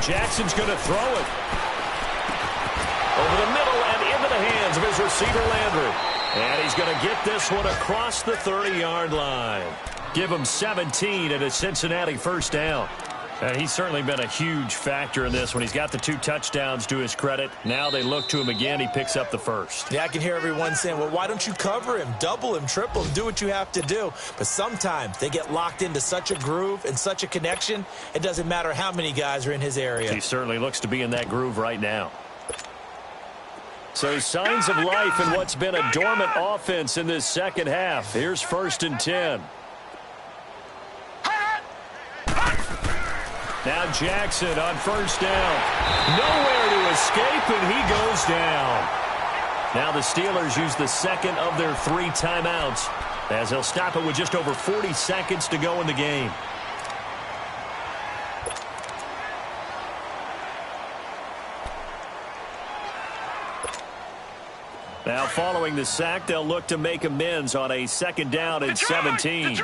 Jackson's going to throw it. Over the middle and into the hands of his receiver, Landry. And he's going to get this one across the 30-yard line. Give him 17 and a Cincinnati first down. And he's certainly been a huge factor in this when he's got the 2 touchdowns to his credit. Now they look to him again. He picks up the first. Yeah, I can hear everyone saying, well, why don't you cover him, double him, triple him, do what you have to do. But sometimes they get locked into such a groove and such a connection, it doesn't matter how many guys are in his area. He certainly looks to be in that groove right now. So signs of life in what's been a dormant offense in this second half. Here's 1st and 10. Now Jackson on first down. Nowhere to escape, and he goes down. Now the Steelers use the second of their 3 timeouts as they'll stop it with just over 40 seconds to go in the game. Now following the sack, they'll look to make amends on a 2nd down and 17.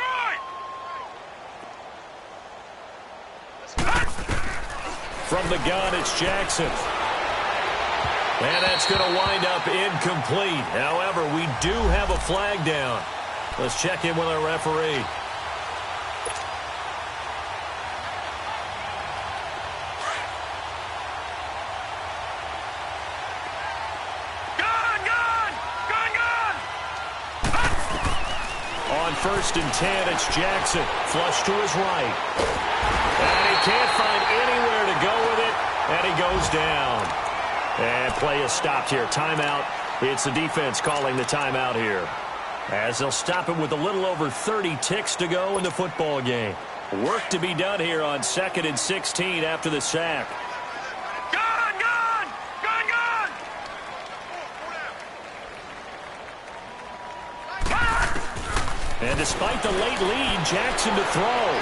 From the gun, it's Jackson. And that's going to wind up incomplete. However, we do have a flag down. Let's check in with our referee. On 1st and 10, it's Jackson. Flush to his right. And he can't find anywhere to go with it, and he goes down. And play is stopped here. Timeout. It's the defense calling the timeout here, as they'll stop it with a little over 30 ticks to go in the football game. Work to be done here on 2nd and 16 after the sack. And despite the late lead, Jackson to throw.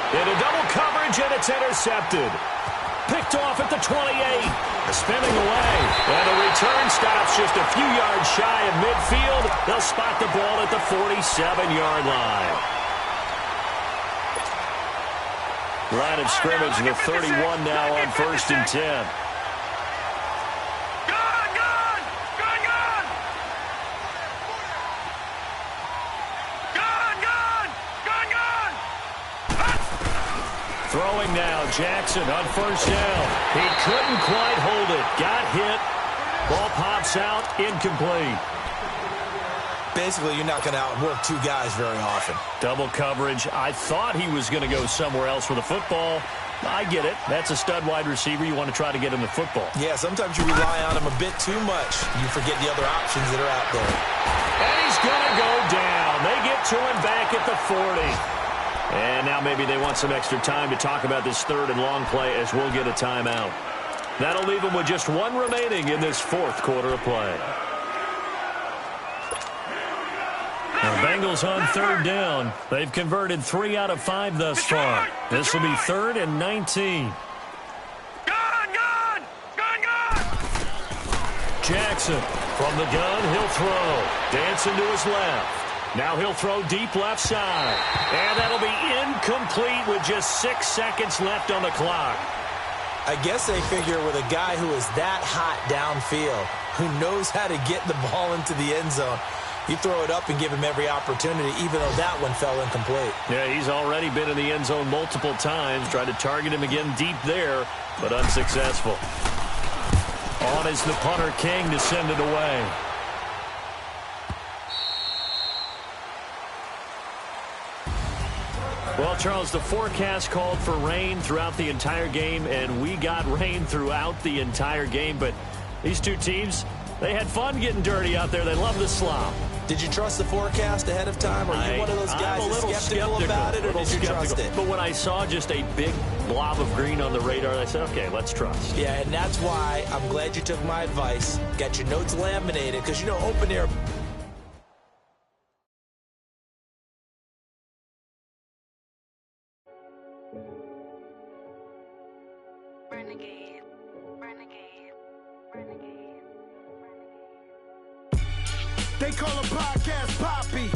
Into double coverage, and it's intercepted. Picked off at the 28. Spinning away. And the return stops just a few yards shy of midfield. They'll spot the ball at the 47-yard line. Line of scrimmage, the 31 now on 1st and 10. Throwing now, Jackson on 1st down. He couldn't quite hold it. Got hit. Ball pops out, incomplete. Basically, you're not going to outwork 2 guys very often. Double coverage. I thought he was going to go somewhere else with the football. I get it. That's a stud wide receiver. You want to try to get him the football. Yeah, sometimes you rely on him a bit too much. You forget the other options that are out there. And he's going to go down. They get to him back at the 40. And now maybe they want some extra time to talk about this 3rd and long play, as we'll get a timeout. That'll leave them with just 1 remaining in this 4th quarter of play. The Bengals on 3rd down. They've converted 3 out of 5 thus far. This will be 3rd and 19. Jackson from the gun, he'll throw. Dancing to his left. Now he'll throw deep left side. And that'll be incomplete with just 6 seconds left on the clock. I guess they figure with a guy who is that hot downfield, who knows how to get the ball into the end zone, you throw it up and give him every opportunity, even though that one fell incomplete. Yeah, he's already been in the end zone multiple times. Tried to target him again deep there, but unsuccessful. On is the punter, King, to send it away. Well, Charles, the forecast called for rain throughout the entire game, and we got rain throughout the entire game. But these 2 teams, they had fun getting dirty out there. They love the slop. Did you trust the forecast ahead of time? Are you one of those guys that's skeptical about it, or did you trust it? But when I saw just a big blob of green on the radar, I said, okay, let's trust. Yeah, and that's why I'm glad you took my advice. Got your notes laminated, because, you know, open air. Renegade, renegade, renegade, renegade. They call a podcast Poppy.